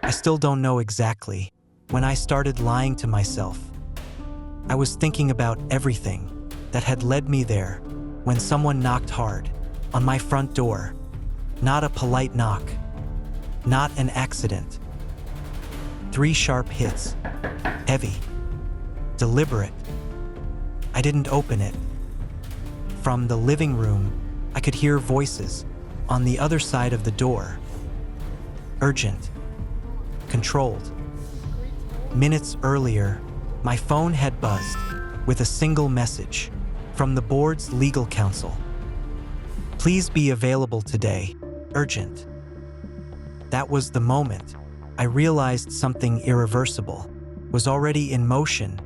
I still don't know exactly when I started lying to myself. I was thinking about everything that had led me there when someone knocked hard on my front door. Not a polite knock, not an accident. 3 sharp hits, heavy, deliberate. I didn't open it. From the living room, I could hear voices on the other side of the door. Urgent, controlled. Minutes earlier, my phone had buzzed with a single message from the board's legal counsel. Please be available today, urgent. That was the moment I realized something irreversible was already in motion,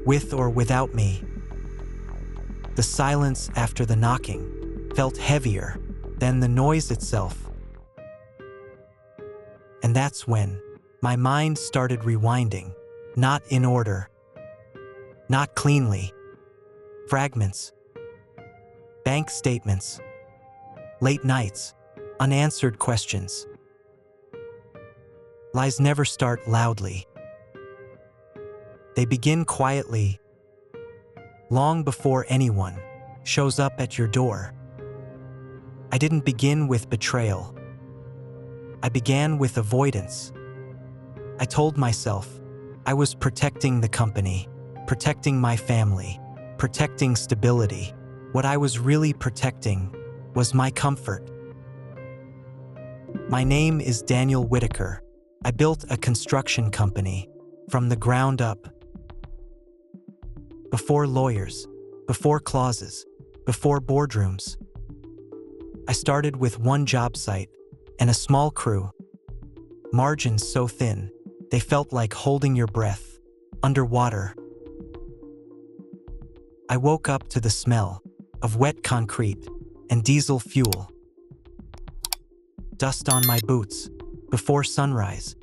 with or without me. The silence after the knocking felt heavier than the noise itself. And that's when my mind started rewinding, not in order, not cleanly. Fragments, bank statements, late nights, unanswered questions. Lies never start loudly. They begin quietly, long before anyone shows up at your door. I didn't begin with betrayal. I began with avoidance. I told myself I was protecting the company, protecting my family, protecting stability. What I was really protecting was my comfort. My name is Daniel Whitaker. I built a construction company from the ground up. Before lawyers, before clauses, before boardrooms. I started with one job site and a small crew. Margins so thin, they felt like holding your breath underwater. I woke up to the smell of wet concrete and diesel fuel. Dust on my boots before sunrise.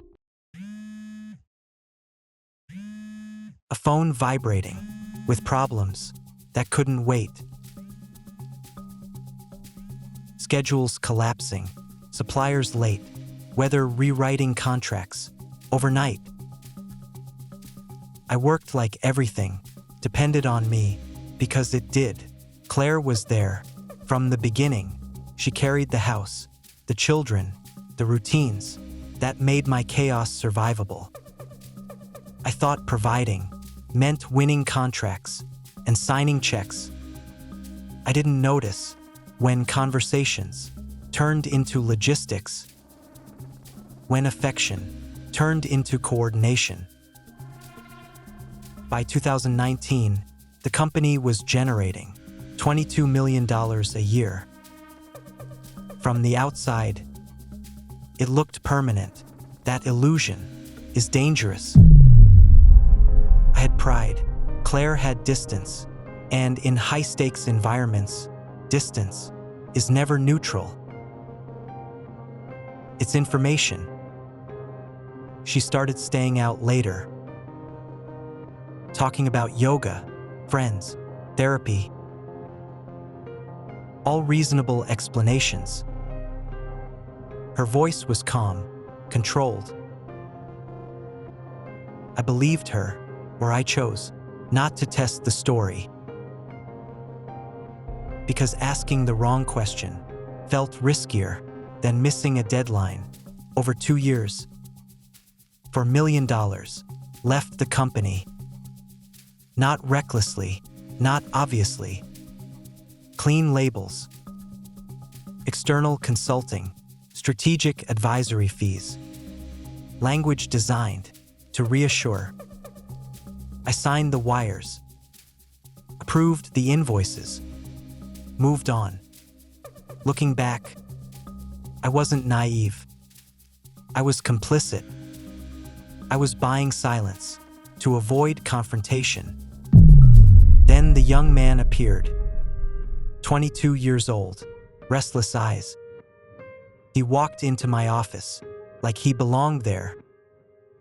A phone vibrating with problems that couldn't wait. Schedules collapsing, suppliers late, weather rewriting contracts overnight. I worked like everything depended on me because it did. Claire was there from the beginning. She carried the house, the children, the routines that made my chaos survivable. I thought providing meant winning contracts and signing checks. I didn't notice when conversations turned into logistics, when affection turned into coordination. By 2019, the company was generating $22 million a year. From the outside, it looked permanent. That illusion is dangerous. I had pride. Claire had distance. And in high-stakes environments, distance is never neutral. It's information. She started staying out later, talking about yoga, friends, therapy. All reasonable explanations. Her voice was calm, controlled. I believed her, or I chose not to test the story. Because asking the wrong question felt riskier than missing a deadline. Over 2 years, for $1 million, left the company. Not recklessly, not obviously. Clean labels, external consulting, strategic advisory fees, language designed to reassure. I signed the wires, approved the invoices, moved on. Looking back, I wasn't naive. I was complicit. I was buying silence to avoid confrontation. Then the young man appeared, 22 years old, restless eyes. He walked into my office like he belonged there.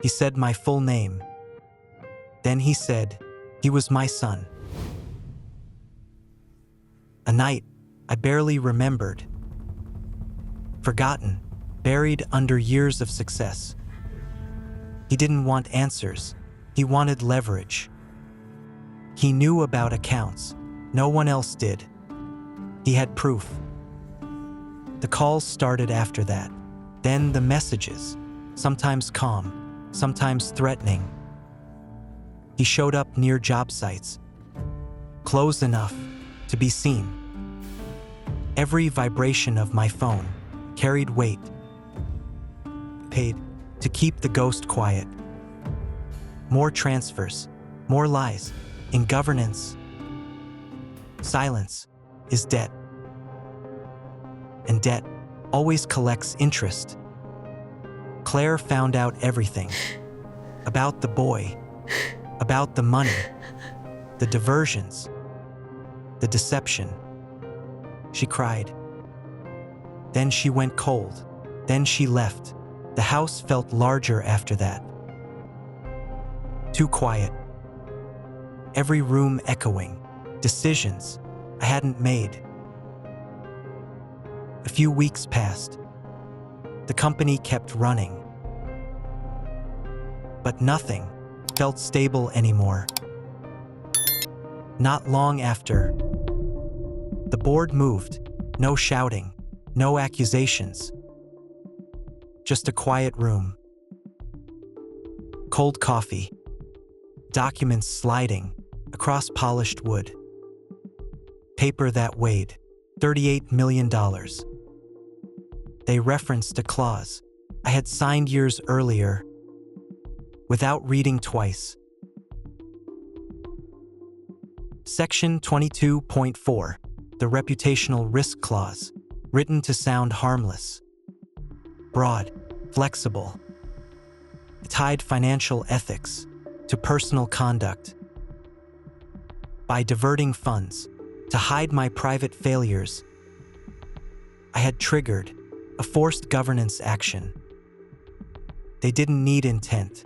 He said my full name. Then he said he was my son. A night I barely remembered. Forgotten, buried under years of success. He didn't want answers. He wanted leverage. He knew about accounts. No one else did. He had proof. The calls started after that. Then the messages, sometimes calm, sometimes threatening. He showed up near job sites, close enough to be seen. Every vibration of my phone carried weight. Paid to keep the ghost quiet. More transfers, more lies. In governance, silence is debt. And debt always collects interest. Claire found out everything. About the boy, about the money, the diversions, the deception. She cried. Then she went cold. Then she left. The house felt larger after that. Too quiet. Every room echoing. Decisions I hadn't made. A few weeks passed. The company kept running. But nothing felt stable anymore. Not long after, the board moved. No shouting, no accusations. Just a quiet room. Cold coffee. Documents sliding across polished wood. Paper that weighed $38 million. They referenced a clause I had signed years earlier without reading twice. Section 22.4, the Reputational Risk Clause, written to sound harmless, broad, flexible. It tied financial ethics to personal conduct. By diverting funds to hide my private failures, I had triggered a forced governance action. They didn't need intent.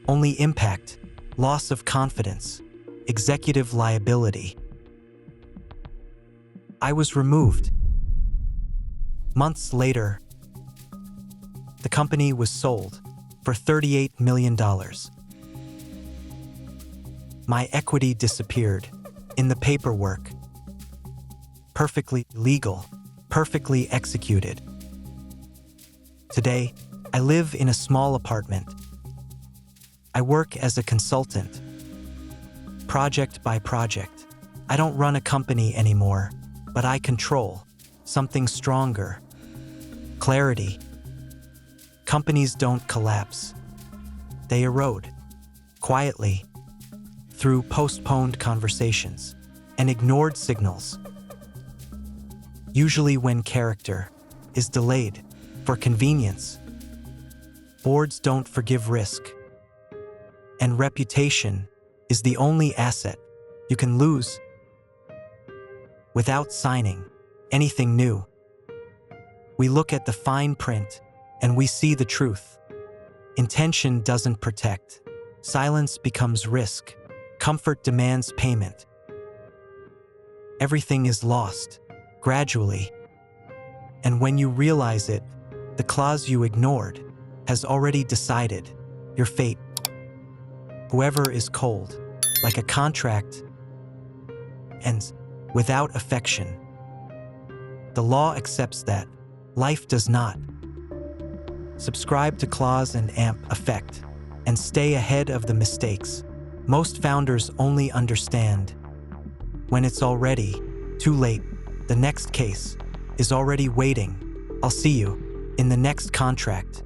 Only impact, loss of confidence, executive liability. I was removed. Months later, the company was sold for $38 million. My equity disappeared in the paperwork. Perfectly legal, perfectly executed. Today, I live in a small apartment. I work as a consultant, project by project. I don't run a company anymore, but I control something stronger. Clarity. Companies don't collapse. They erode, quietly, through postponed conversations and ignored signals. Usually when character is delayed for convenience. Boards don't forgive risk. And reputation is the only asset you can lose without signing anything new. We look at the fine print and we see the truth. Intention doesn't protect. Silence becomes risk. Comfort demands payment. Everything is lost, gradually. And when you realize it, the clause you ignored has already decided your fate. Whoever is cold, like a contract, ends without affection. The law accepts that. Life does not. Subscribe to Clause and AMP Effect and stay ahead of the mistakes. Most founders only understand when it's already too late. The next case is already waiting. I'll see you in the next contract.